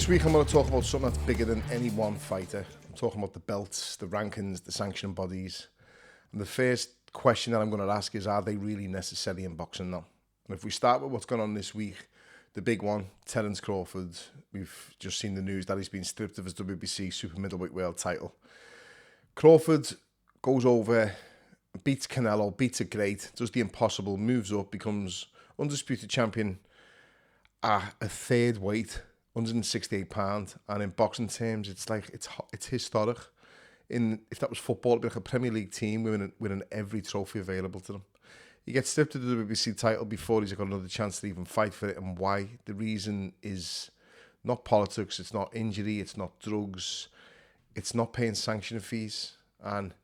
This week I'm going to talk about something that's bigger than any one fighter. I'm talking about the belts, the rankings, the sanctioning bodies. And the first question that I'm going to ask is, are they really necessary in boxing now? And if we start with what's going on this week, the big one, Terence Crawford, we've just seen the news that he's been stripped of his WBC super middleweight world title. Crawford goes over, beats Canelo, beats it great, does the impossible, moves up, becomes undisputed champion at a third weight, 168 pounds, and in boxing terms, it's historic. If that was football, it'd be like a Premier League team winning every trophy available to them. He gets stripped of the WBC title before he's got another chance to even fight for it, and why? The reason is not politics, it's not injury, it's not drugs, it's not paying sanctioning fees. And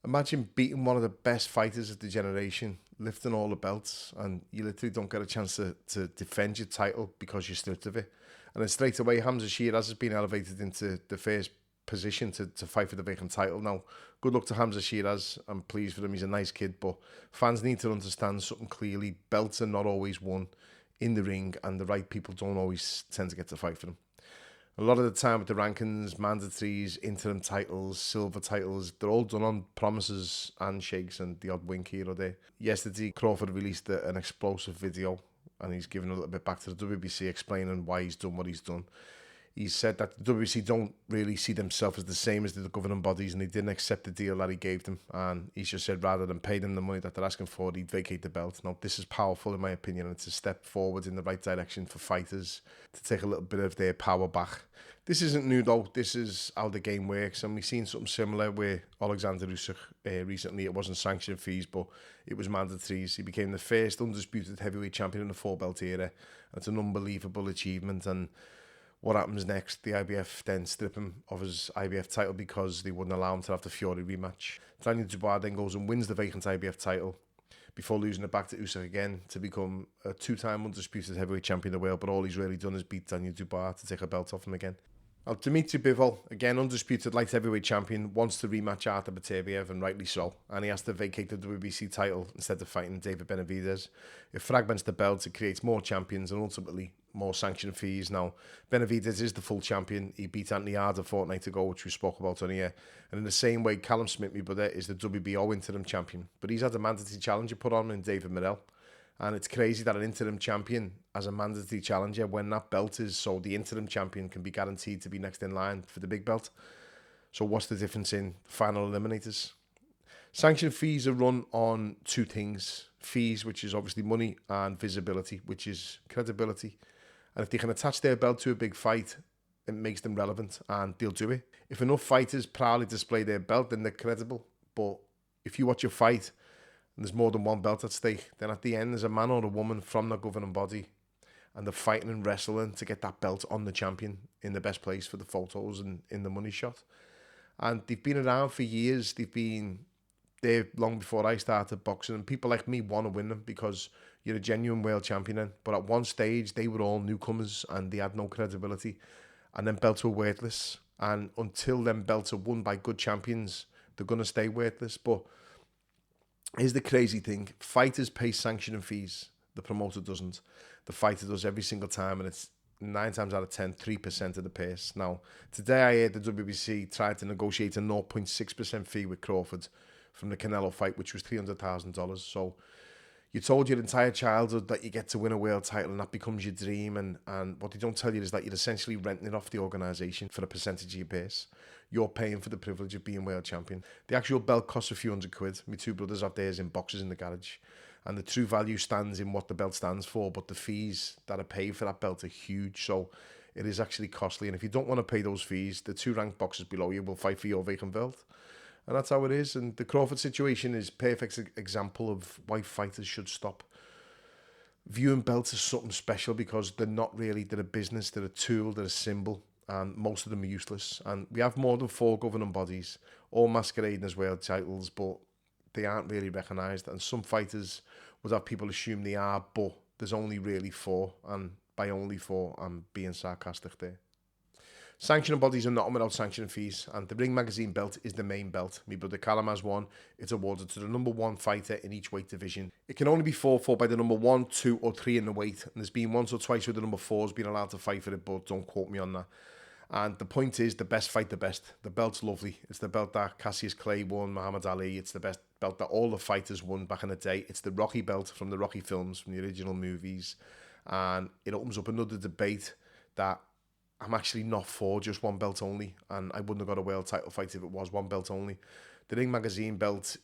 imagine beating one of the best fighters of the generation, lifting all the belts, and you literally don't get a chance to defend your title because you're stripped of it. And then straight away, Hamza Shiraz has been elevated into the first position to fight for the vacant title. Now, good luck to Hamza Shiraz. I'm pleased for him. He's a nice kid, but fans need to understand something clearly. Belts are not always won in the ring, and the right people don't always tend to get to fight for them. A lot of the time with the rankings, mandatories, interim titles, silver titles, they're all done on promises, handshakes, and the odd wink here or there. Yesterday, Crawford released an explosive video, and he's given a little bit back to the WBC, explaining why he's done what he's done. He said that the WBC don't really see themselves as the same as the governing bodies, and they didn't accept the deal that he gave them. And he just said rather than pay them the money that they're asking for, he'd vacate the belt. Now, this is powerful in my opinion, and it's a step forward in the right direction for fighters to take a little bit of their power back. This isn't new though. This is how the game works, and we've seen something similar with Alexander Usyk recently. It wasn't sanctioned fees, but it was mandatories. He became the first undisputed heavyweight champion in the four-belt era. It's an unbelievable achievement, and what happens next? The IBF then strip him of his IBF title because they wouldn't allow him to have the Fury rematch. Daniel Dubois then goes and wins the vacant IBF title before losing it back to Usyk again to become a two-time undisputed heavyweight champion of the world, but all he's really done is beat Daniel Dubois to take a belt off him again. Now, Dmitry Bivol, again undisputed light heavyweight champion, wants to rematch Artur Beterbiev, and rightly so, and he has to vacate the WBC title instead of fighting David Benavidez. It fragments the belt, it creates more champions, and ultimately more sanction fees. Now, Benavidez is the full champion. He beat Anthony Yarde a fortnight ago, which we spoke about on here. And in the same way, Callum Smith, my brother, is the WBO interim champion. But he's had a mandatory challenger put on him in David Morrell. And it's crazy that an interim champion has a mandatory challenger when that belt is so the interim champion can be guaranteed to be next in line for the big belt. So what's the difference in final eliminators? Sanction fees are run on two things. Fees, which is obviously money, and visibility, which is credibility. And if they can attach their belt to a big fight, it makes them relevant, and they'll do it. If enough fighters proudly display their belt, then they're credible. But if you watch a fight and there's more than one belt at stake, then at the end there's a man or a woman from the governing body, and they're fighting and wrestling to get that belt on the champion in the best place for the photos and in the money shot. And they've been around for years. They've been there long before I started boxing, and people like me want to win them because you're a genuine world champion then. But at one stage, they were all newcomers and they had no credibility. And then belts were worthless. And until them belts are won by good champions, they're going to stay worthless. But here's the crazy thing. Fighters pay sanctioning fees. The promoter doesn't. The fighter does every single time, and it's 9 times out of 10, 3% of the purse. Now, today I heard the WBC tried to negotiate a 0.6% fee with Crawford from the Canelo fight, which was $300,000. So you're told your entire childhood that you get to win a world title and that becomes your dream. And what they don't tell you is that you're essentially renting it off the organisation for a percentage of your purse. You're paying for the privilege of being world champion. The actual belt costs a few £100. My two brothers have theirs in boxes in the garage. And the true value stands in what the belt stands for, but the fees that are paid for that belt are huge. So it is actually costly. And if you don't want to pay those fees, the two ranked boxers below you will fight for your vacant belt. And that's how it is. And the Crawford situation is a perfect example of why fighters should stop viewing belts as something special, because they're not really. They're a business, they're a tool, they're a symbol, and most of them are useless. And we have more than 4 governing bodies, all masquerading as world titles, but they aren't really recognised. And some fighters would have people assume they are, but there's only really 4. And by only 4, I'm being sarcastic there. Sanctioning bodies are not without sanctioning fees, and the Ring Magazine belt is the main belt. My brother Callum has one. It's awarded to the number one fighter in each weight division. It can only be fought for by the number 1, 2 or 3 in the weight, and there's been once or twice where the number 4's been allowed to fight for it, but don't quote me on that. And the point is, the best fight the best. The belt's lovely. It's the belt that Cassius Clay won, Muhammad Ali. It's the best belt that all the fighters won back in the day. It's the Rocky belt from the Rocky films, from the original movies. And it opens up another debate that I'm actually not for just one belt only, and I wouldn't have got a world title fight if it was one belt only. The Ring Magazine belt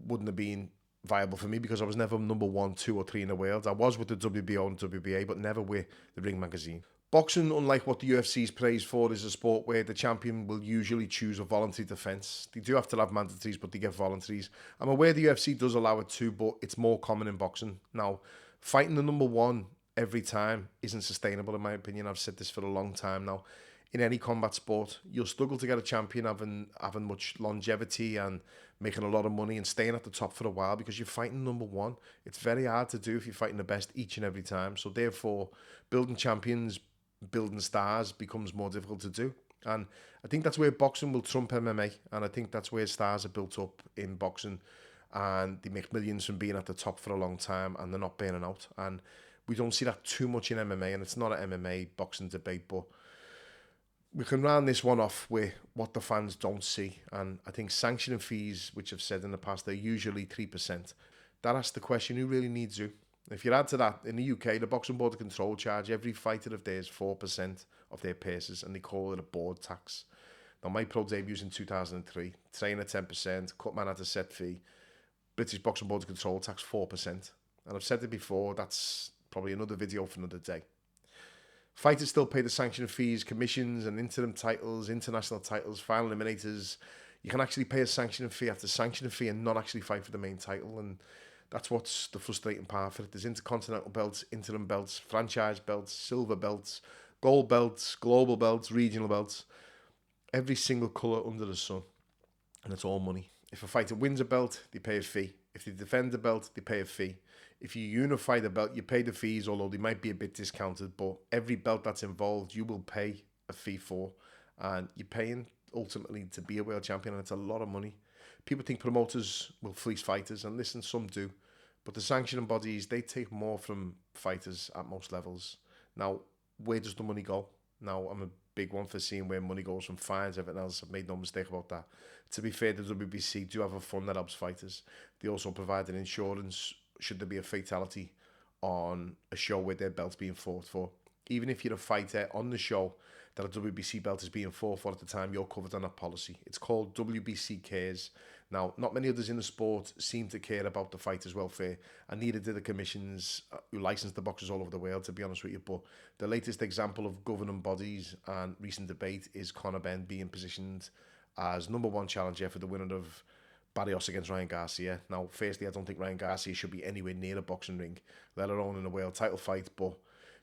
wouldn't have been viable for me because I was never number 1, 2 or 3 in the world. I was with the WBO and WBA, but never with the Ring Magazine. Boxing, unlike what the UFC is praised for, is a sport where the champion will usually choose a voluntary defence. They do have to have mandatories, but they get voluntaries. I'm aware the UFC does allow it too, but it's more common in boxing. Now, fighting the number 1 every time isn't sustainable, in my opinion. I've said this for a long time now. In any combat sport, you'll struggle to get a champion having much longevity and making a lot of money and staying at the top for a while because you're fighting number 1. It's very hard to do if you're fighting the best each and every time. So therefore, building champions, building stars becomes more difficult to do. And I think that's where boxing will trump MMA. And I think that's where stars are built up in boxing. And they make millions from being at the top for a long time and they're not burning out. And we don't see that too much in MMA, and it's not an MMA boxing debate, but we can round this one off with what the fans don't see. And I think sanctioning fees, which I've said in the past, they're usually 3%. That asks the question, who really needs you? If you add to that, in the UK, the Boxing Board of Control charge every fighter of theirs 4% of their purses, and they call it a board tax. Now, my pro debut's in 2003, trainer 10%, cutman at a set fee, British Boxing Board of Control tax 4%. And I've said it before, that's probably another video for another day. Fighters still pay the sanction fees, commissions and interim titles, international titles, final eliminators. You can actually pay a sanctioning fee after sanctioning fee and not actually fight for the main title, and that's what's the frustrating part for it. There's intercontinental belts, interim belts, franchise belts, silver belts, gold belts, global belts, regional belts, every single colour under the sun, and it's all money. If a fighter wins a belt, they pay a fee. If they defend the belt, they pay a fee. If you unify the belt, you pay the fees, although they might be a bit discounted, but every belt that's involved, you will pay a fee for, and you're paying ultimately to be a world champion, and it's a lot of money. People think promoters will fleece fighters, and listen, some do, but the sanctioning bodies, they take more from fighters at most levels. Now, where does the money go? Now, I'm a big one for seeing where money goes from fines, everything else. I've made no mistake about that. To be fair, the WBC do have a fund that helps fighters. They also provide an insurance should there be a fatality on a show where their belt's being fought for. Even if you're a fighter on the show that a WBC belt is being fought for at the time, you're covered on that policy. It's called WBC Cares. Now, not many others in the sport seem to care about the fighters' welfare, and neither do the commissions who license the boxers all over the world, to be honest with you. But the latest example of governing bodies and recent debate is Conor Benn being positioned as number 1 challenger for the winner of Barrios against Ryan Garcia. Now, firstly, I don't think Ryan Garcia should be anywhere near a boxing ring, let alone in a world title fight, but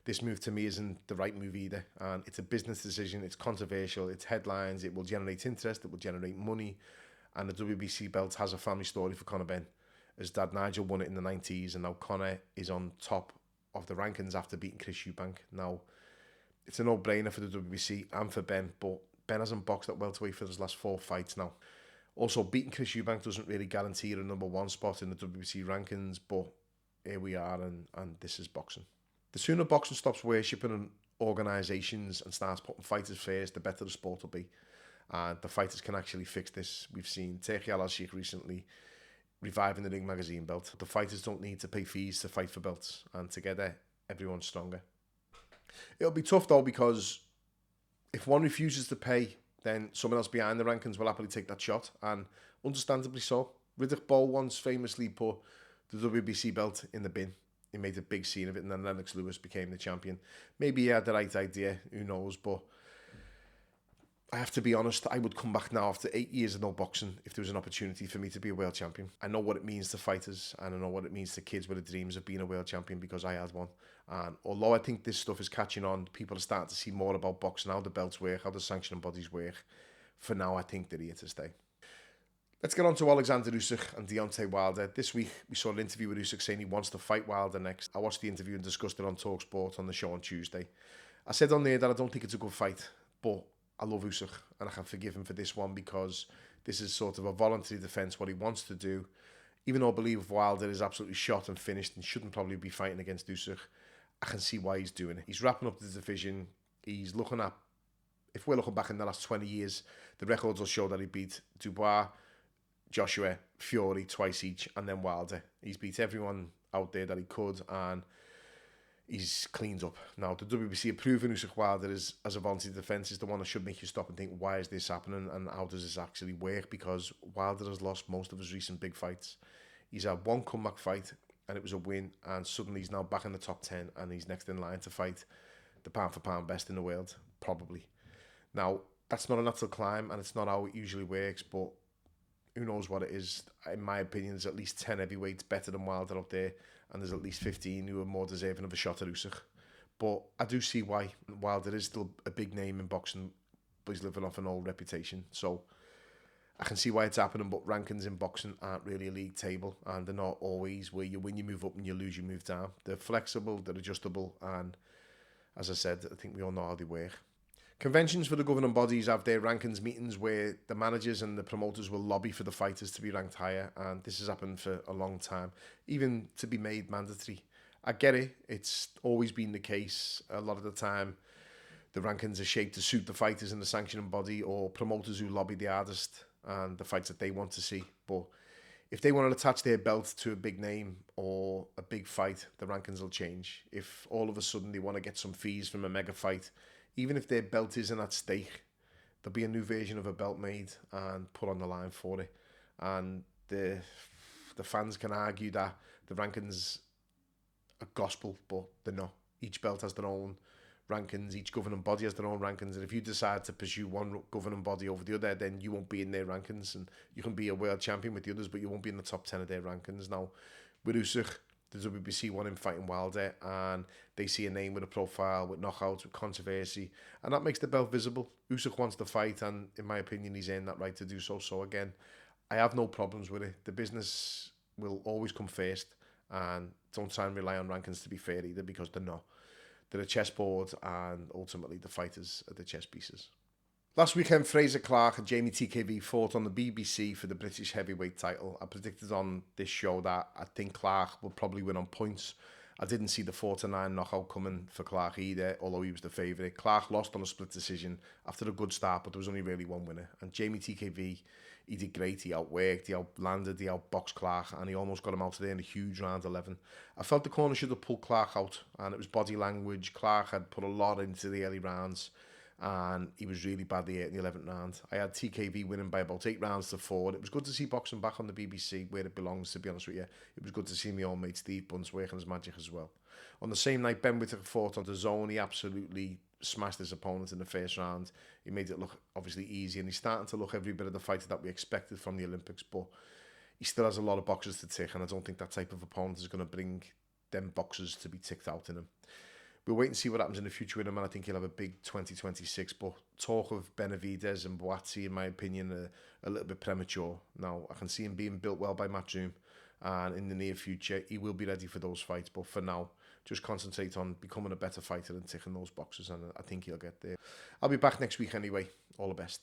this move to me isn't the right move either, and it's a business decision, it's controversial, it's headlines, it will generate interest, it will generate money, and the WBC belt has a family story for Conor Benn. His dad Nigel won it in the 90s, and now Conor is on top of the rankings after beating Chris Eubank. Now, it's a no-brainer for the WBC and for Benn, but Benn hasn't boxed at welterweight for his last 4 fights now. Also, beating Chris Eubank doesn't really guarantee you a number 1 spot in the WBC rankings, but here we are, and this is boxing. The sooner boxing stops worshipping organisations and starts putting fighters first, the better the sport will be. And the fighters can actually fix this. We've seen Turki Al-Sheikh recently reviving the Ring Magazine belt. The fighters don't need to pay fees to fight for belts, and together, everyone's stronger. It'll be tough though, because if one refuses to pay, then someone else behind the rankings will happily take that shot, and understandably so. Riddick Bowe once famously put the WBC belt in the bin. He made a big scene of it, and then Lennox Lewis became the champion. Maybe he had the right idea, who knows, but I have to be honest, I would come back now after 8 years of no boxing if there was an opportunity for me to be a world champion. I know what it means to fighters, and I know what it means to kids with the dreams of being a world champion, because I had one. And although I think this stuff is catching on, people are starting to see more about boxing, how the belts work, how the sanctioning bodies work. For now, I think they're here to stay. Let's get on to Alexander Usyk and Deontay Wilder. This week, we saw an interview with Usyk saying he wants to fight Wilder next. I watched the interview and discussed it on TalkSport on the show on Tuesday. I said on there that I don't think it's a good fight, but I love Usyk, and I can forgive him for this one because this is sort of a voluntary defence, what he wants to do. Even though I believe Wilder is absolutely shot and finished and shouldn't probably be fighting against Usyk, I can see why he's doing it. He's wrapping up the division. He's looking at, if we're looking back in the last 20 years, the records will show that he beat Dubois, Joshua, Fury twice each, and then Wilder. He's beat everyone out there that he could, and he's cleaned up. Now, the WBC approving Usyk Wilder as a voluntary defence is the one that should make you stop and think, why is this happening and how does this actually work? Because Wilder has lost most of his recent big fights. He's had one comeback fight and it was a win, and suddenly he's now back in the top 10 and he's next in line to fight the pound for pound best in the world, probably. Now, that's not a natural climb and it's not how it usually works, but who knows what it is. In my opinion, there's at least 10 heavyweights better than Wilder out there, and there's at least 15 who are more deserving of a shot at Usyk. But I do see why. Wilder is still a big name in boxing, but he's living off an old reputation. So I can see why it's happening, but rankings in boxing aren't really a league table, and they're not always where you win, you move up, and you lose, you move down. They're flexible, they're adjustable, and as I said, I think we all know how they work. Conventions for the governing bodies have their rankings meetings where the managers and the promoters will lobby for the fighters to be ranked higher, and this has happened for a long time, even to be made mandatory. I get it, it's always been the case. A lot of the time, the rankings are shaped to suit the fighters in the sanctioning body or promoters who lobby the hardest and the fights that they want to see. But if they want to attach their belt to a big name or a big fight, the rankings will change. If all of a sudden they want to get some fees from a mega fight, even if their belt isn't at stake, there'll be a new version of a belt made and put on the line for it. And the fans can argue that the rankings are gospel, but they're not. Each belt has their own rankings, each governing body has their own rankings, and if you decide to pursue one governing body over the other, then you won't be in their rankings, and you can be a world champion with the others, but you won't be in the top 10 of their rankings. Now, with Usyk, the WBC want him fighting Wilder, and they see a name with a profile, with knockouts, with controversy, and that makes the belt visible. Usyk wants to fight, and in my opinion, he's earned that right to do so. So again, I have no problems with it. The business will always come first, and don't try and rely on rankings to be fair either, because they're not. They're a chessboard, and ultimately the fighters are the chess pieces. Last weekend, Fraser Clark and Jamie TKV fought on the BBC for the British heavyweight title. I predicted on this show that I think Clark would probably win on points. I didn't see the 4-9 knockout coming for Clark either, although he was the favourite. Clark lost on a split decision after a good start, but there was only really one winner. And Jamie TKV, he did great. He outworked, he outlanded, he outboxed Clark, and he almost got him out of there in a huge round 11. I felt the corner should have pulled Clark out, and it was body language. Clark had put a lot into the early rounds, and he was really badly hit in the 11th round. I had TKV winning by about 8 rounds to 4. It was good to see boxing back on the BBC where it belongs, to be honest with you. It was good to see my old mate Steve Bunce working his magic as well. On the same night, Ben Whittaker fought on the zone. He absolutely smashed his opponent in the first round. He made it look obviously easy, and he's starting to look every bit of the fighter that we expected from the Olympics, but he still has a lot of boxes to tick, and I don't think that type of opponent is going to bring them boxes to be ticked out in him. We'll wait and see what happens in the future with him, and I think he'll have a big 2026. But talk of Benavidez and Boazzi, in my opinion, are a little bit premature. Now, I can see him being built well by Matchroom, and in the near future, he will be ready for those fights. But for now, just concentrate on becoming a better fighter and ticking those boxes, and I think he'll get there. I'll be back next week anyway. All the best.